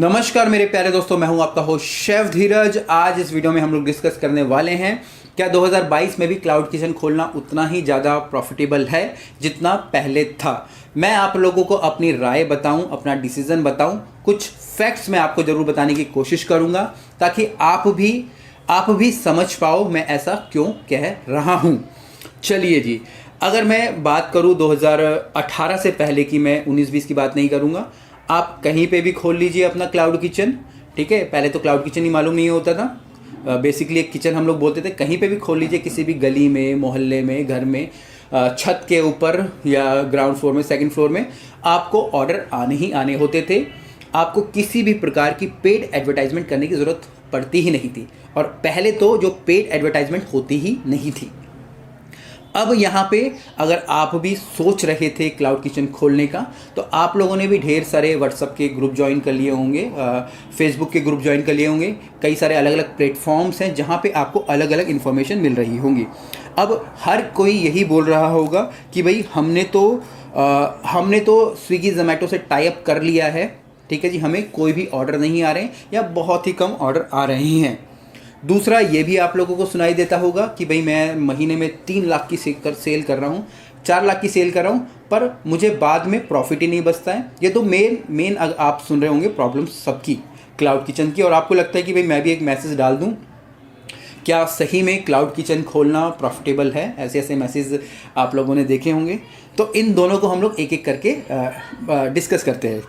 नमस्कार मेरे प्यारे दोस्तों, मैं हूं आपका होस्ट शेफ धीरज। आज इस वीडियो में हम लोग डिस्कस करने वाले हैं क्या 2022 में भी क्लाउड किचन खोलना उतना ही ज़्यादा प्रॉफिटेबल है जितना पहले था। मैं आप लोगों को अपनी राय बताऊं, अपना डिसीजन बताऊं, कुछ फैक्ट्स मैं आपको ज़रूर बताने की कोशिश करूंगा ताकि आप भी समझ पाओ मैं ऐसा क्यों कह रहा हूं। चलिए जी, अगर मैं बात करूं 2018 से पहले की, मैं 19-20 की बात नहीं करूंगा। आप कहीं पे भी खोल लीजिए अपना क्लाउड किचन, ठीक है। पहले तो क्लाउड किचन ही मालूम नहीं होता था, बेसिकली एक किचन हम लोग बोलते थे। कहीं पे भी खोल लीजिए, किसी भी गली में, मोहल्ले में, घर में, छत के ऊपर या ग्राउंड फ्लोर में, सेकंड फ्लोर में, आपको ऑर्डर आने ही आने होते थे। आपको किसी भी प्रकार की पेड एडवर्टाइजमेंट करने की ज़रूरत पड़ती ही नहीं थी, और पहले तो जो पेड एडवर्टाइजमेंट होती ही नहीं थी। अब यहाँ पे अगर आप भी सोच रहे थे क्लाउड किचन खोलने का, तो आप लोगों ने भी ढेर सारे व्हाट्सअप के ग्रुप ज्वाइन कर लिए होंगे, फेसबुक के ग्रुप ज्वाइन कर लिए होंगे। कई सारे अलग अलग प्लेटफॉर्म्स हैं जहाँ पे आपको अलग अलग इन्फॉर्मेशन मिल रही होंगी। अब हर कोई यही बोल रहा होगा कि भाई हमने तो स्विगी जोमेटो से टाई अप कर लिया है, ठीक है जी, हमें कोई भी ऑर्डर नहीं आ रहे हैं या बहुत ही कम ऑर्डर आ रहे हैं। दूसरा ये भी आप लोगों को सुनाई देता होगा कि भाई मैं महीने में 3 लाख की सेल कर रहा हूँ, 4 लाख की सेल कर रहा हूँ, पर मुझे बाद में प्रॉफिट ही नहीं बचता है। ये तो मेन आप सुन रहे होंगे प्रॉब्लम सबकी क्लाउड किचन की, और आपको लगता है कि भाई मैं भी एक मैसेज डाल दूँ, क्या सही में क्लाउड किचन खोलना प्रॉफिटेबल है। ऐसे ऐसे मैसेज आप लोगों ने देखे होंगे। तो इन दोनों को हम लोग एक एक करके डिस्कस करते हैं।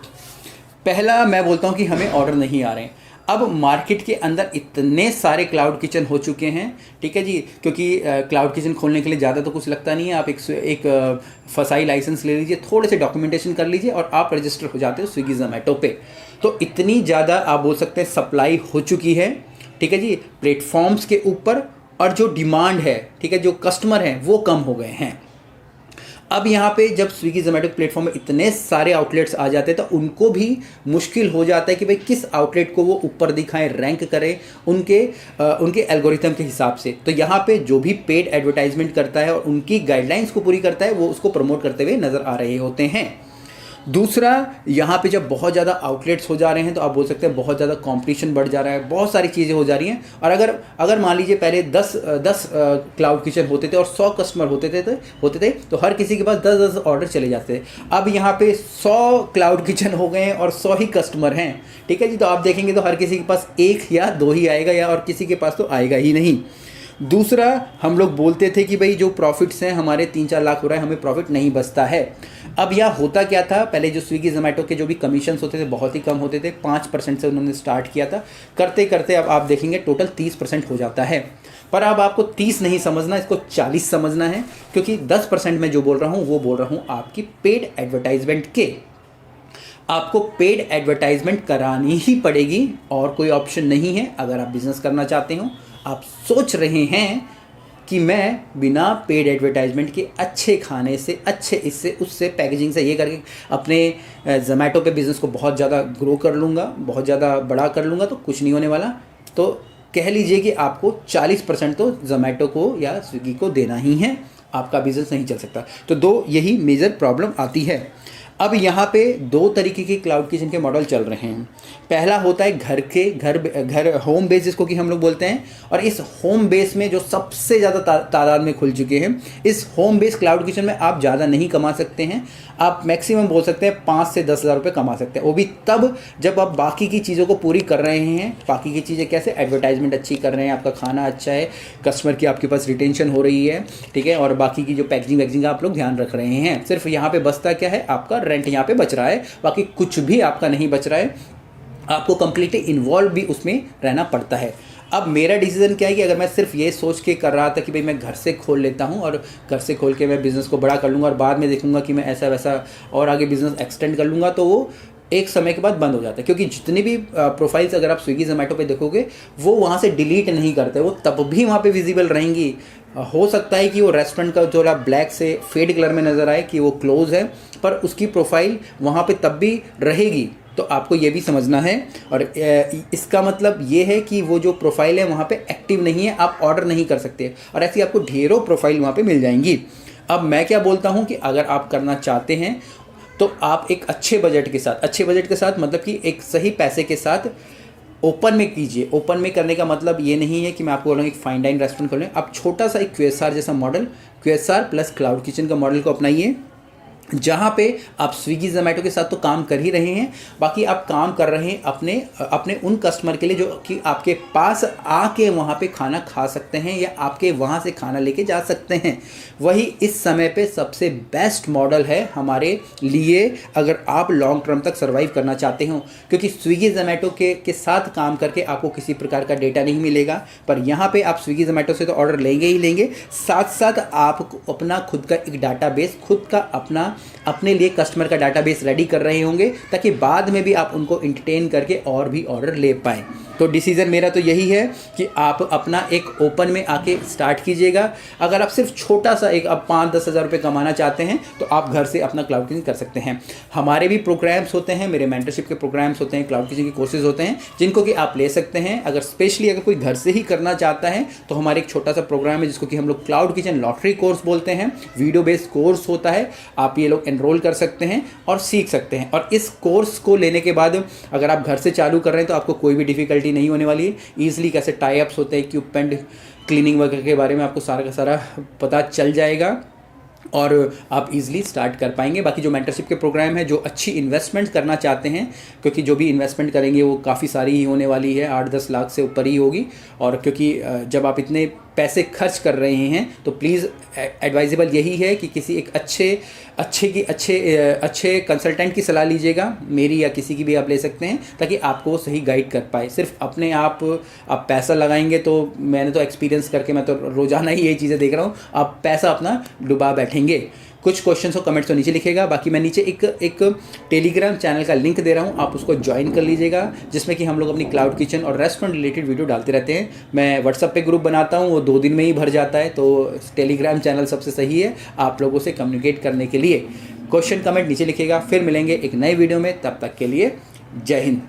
पहला मैं बोलता हूँ कि हमें ऑर्डर नहीं आ रहे हैं। अब मार्केट के अंदर इतने सारे क्लाउड किचन हो चुके हैं, ठीक है जी, क्योंकि क्लाउड किचन खोलने के लिए ज़्यादा तो कुछ लगता नहीं है। आप एक फसाई लाइसेंस ले लीजिए, थोड़े से डॉक्यूमेंटेशन कर लीजिए और आप रजिस्टर हो जाते हो स्विगी जोमेटो पे। तो इतनी ज़्यादा आप बोल सकते हैं सप्लाई हो चुकी है, ठीक है जी, प्लेटफॉर्म्स के ऊपर, और जो डिमांड है, ठीक है, जो कस्टमर हैं वो कम हो गए हैं। अब यहाँ पे जब स्विगी जोमेटो प्लेटफॉर्म में इतने सारे आउटलेट्स आ जाते हैं तो उनको भी मुश्किल हो जाता है कि भाई किस आउटलेट को वो ऊपर दिखाएं, रैंक करें उनके एल्गोरिथम के हिसाब से। तो यहाँ पे जो भी पेड एडवर्टाइजमेंट करता है और उनकी गाइडलाइंस को पूरी करता है, वो उसको प्रमोट करते हुए नज़र आ रहे होते हैं। दूसरा, यहाँ पे जब बहुत ज़्यादा आउटलेट्स हो जा रहे हैं तो आप बोल सकते हैं बहुत ज़्यादा कंपटीशन बढ़ जा रहा है, बहुत सारी चीज़ें हो जा रही हैं। और अगर मान लीजिए पहले 10 क्लाउड किचन होते थे और 100 कस्टमर होते थे तो हर किसी के पास 10-10 ऑर्डर चले जाते थे। अब यहाँ पे 100 क्लाउड किचन हो गए हैं और 100 ही कस्टमर हैं, ठीक है जी। तो आप देखेंगे तो हर किसी के पास 1 या 2 ही आएगा, या और किसी के पास तो आएगा ही नहीं। दूसरा, हम लोग बोलते थे कि भाई जो प्रॉफिट्स हैं हमारे 3-4 लाख हो रहा है, हमें प्रॉफिट नहीं बचता है। अब यह होता क्या था, पहले जो स्विगी जोमेटो के जो भी कमीशन होते थे बहुत ही कम होते थे, 5% से उन्होंने स्टार्ट किया था। करते करते अब आप देखेंगे टोटल 30% हो जाता है। पर अब आपको 30 नहीं समझना, इसको 40 समझना है, क्योंकि 10% मैं जो बोल रहा हूँ वो बोल रहा हूँ आपकी पेड एडवर्टाइजमेंट के। आपको पेड एडवर्टाइजमेंट करानी ही पड़ेगी और कोई ऑप्शन नहीं है। अगर आप बिजनेस करना चाहते हो, आप सोच रहे हैं कि मैं बिना पेड एडवर्टाइजमेंट के अच्छे खाने से, अच्छे इससे उससे, पैकेजिंग से, ये करके अपने जोमेटो पे बिज़नेस को बहुत ज़्यादा ग्रो कर लूँगा, बहुत ज़्यादा बड़ा कर लूँगा, तो कुछ नहीं होने वाला। तो कह लीजिए कि आपको 40% तो जोमेटो को या स्विगी को देना ही है, आपका बिज़नेस नहीं चल सकता। तो यही मेजर प्रॉब्लम आती है। अब यहाँ पे 2 तरीके के क्लाउड किचन के मॉडल चल रहे हैं। पहला होता है घर होम बेस, जिसको कि हम लोग बोलते हैं। और इस होम बेस में जो सबसे ज़्यादा तादाद में खुल चुके हैं, इस होम बेस क्लाउड किचन में आप ज़्यादा नहीं कमा सकते हैं। आप मैक्सिमम बोल सकते हैं 5 से 10 हज़ार रुपये कमा सकते हैं, वो भी तब जब आप बाकी की चीज़ों को पूरी कर रहे हैं। बाकी की चीज़ें कैसे? एडवर्टाइजमेंट अच्छी कर रहे हैं, आपका खाना अच्छा है, कस्टमर की आपके पास रिटेंशन हो रही है, ठीक है, और बाकी की जो पैकेजिंग आप लोग ध्यान रख रहे हैं। सिर्फ यहाँ पे बचता क्या है, आपका रेंट यहाँ पे बच रहा है, बाकी कुछ भी आपका नहीं बच रहा है। आपको कंप्लीटली इन्वॉल्व भी उसमें रहना पड़ता है। अब मेरा डिसीजन क्या है कि अगर मैं सिर्फ ये सोच के कर रहा था कि भाई मैं घर से खोल लेता हूँ और घर से खोल के मैं बिज़नेस को बड़ा कर लूँगा और बाद में देखूँगा कि मैं ऐसा वैसा और आगे बिज़नेस एक्सटेंड कर लूँगा, तो वो एक समय के बाद बंद हो जाता है। क्योंकि जितनी भी प्रोफाइल्स अगर आप स्विगी जोमेटो पे देखोगे, वो वहाँ से डिलीट नहीं करते, वो तब भी वहाँ पे विजिबल रहेंगी। हो सकता है कि वो रेस्टोरेंट का थोड़ा ब्लैक से फेड कलर में नज़र आए कि वो क्लोज है, पर उसकी प्रोफाइल वहाँ पे तब भी रहेगी। तो आपको ये भी समझना है। और इसका मतलब ये है कि वो जो प्रोफाइल है वहाँ पे एक्टिव नहीं है, आप ऑर्डर नहीं कर सकते, और ऐसी आपको ढेरों प्रोफाइल वहाँ पे मिल जाएंगी। अब मैं क्या बोलता हूँ कि अगर आप करना चाहते हैं तो आप एक अच्छे बजट के साथ मतलब कि एक सही पैसे के साथ ओपन में कीजिए। ओपन में करने का मतलब ये नहीं है कि मैं आपको बोलूँगा एक फाइन डाइन रेस्टोरेंट खोलें। आप छोटा सा एक QSR जैसा model, QSR plus cloud kitchen का मॉडल को अपनाइए, जहाँ पे आप स्विगी जोमेटो के साथ तो काम कर ही रहे हैं, बाकी आप काम कर रहे हैं अपने उन कस्टमर के लिए जो कि आपके पास आके वहाँ पे खाना खा सकते हैं या आपके वहाँ से खाना लेके जा सकते हैं। वही इस समय पे सबसे बेस्ट मॉडल है हमारे लिए, अगर आप लॉन्ग टर्म तक सर्वाइव करना चाहते हो। क्योंकि स्विगी जोमेटो के साथ काम करके आपको किसी प्रकार का डेटा नहीं मिलेगा, पर यहाँ पे आप स्विगी जोमेटो से तो ऑर्डर लेंगे ही लेंगे, साथ साथ आप अपना खुद का एक डाटाबेस, खुद का अपने लिए कस्टमर का डाटाबेस रेडी कर रहे होंगे, ताकि बाद में भी आप उनको एंटरटेन करके और भी ऑर्डर ले पाएँ। तो डिसीज़न मेरा तो यही है कि आप अपना एक ओपन में आके स्टार्ट कीजिएगा। अगर आप सिर्फ छोटा सा एक आप 5-10 हज़ार रुपये कमाना चाहते हैं तो आप घर से अपना क्लाउड किचन कर सकते हैं। हमारे भी प्रोग्राम्स होते हैं, मेरे मेंटरशिप के प्रोग्राम्स होते हैं, क्लाउड किचन के कोर्सेज होते हैं जिनको कि आप ले सकते हैं। अगर स्पेशली अगर कोई घर से ही करना चाहता है तो हमारे एक छोटा सा प्रोग्राम है जिसको कि हम लोग क्लाउड किचन लॉटरी कोर्स बोलते हैं, वीडियो बेस्ड कोर्स होता है। आप ये लोग एनरोल कर सकते हैं और सीख सकते हैं। और इस कोर्स को लेने के बाद अगर आप घर से चालू कर रहे हैं तो आपको कोई भी डिफिकल्टी नहीं होने वाली है। ईजिली कैसे टाई अप्स होते हैं, इक्विपमेंट क्लीनिंग वगैरह के बारे में आपको सारा का सारा पता चल जाएगा और आप इजीली स्टार्ट कर पाएंगे। बाकी जो मेंटरशिप के प्रोग्राम है, जो अच्छी इन्वेस्टमेंट करना चाहते हैं, क्योंकि जो भी इन्वेस्टमेंट करेंगे वो काफ़ी सारी ही होने वाली है, 8-10 लाख से ऊपर ही होगी। और क्योंकि जब आप इतने पैसे खर्च कर रहे हैं तो प्लीज़ एडवाइजेबल यही है कि किसी एक अच्छे कंसल्टेंट की सलाह लीजिएगा, मेरी या किसी की भी आप ले सकते हैं, ताकि आपको वो सही गाइड कर पाए। सिर्फ अपने आप पैसा लगाएंगे तो मैंने तो एक्सपीरियंस करके मैं तो रोज़ाना ही यही चीज़ें देख रहा हूँ, आप पैसा अपना डुबा बैठेंगे। कुछ क्वेश्चंस और कमेंट्स तो नीचे लिखेगा, बाकी मैं नीचे एक टेलीग्राम चैनल का लिंक दे रहा हूँ, आप उसको ज्वाइन कर लीजिएगा, जिसमें कि हम लोग अपनी क्लाउड किचन और रेस्टोरेंट रिलेटेड वीडियो डालते रहते हैं। मैं व्हाट्सअप पे ग्रुप बनाता हूँ, वो 2 दिन में ही भर जाता है, तो टेलीग्राम चैनल सबसे सही है आप लोगों से कम्युनिकेट करने के लिए। क्वेश्चन कमेंट नीचे लिखेगा। फिर मिलेंगे एक नए वीडियो में, तब तक के लिए जय हिंद।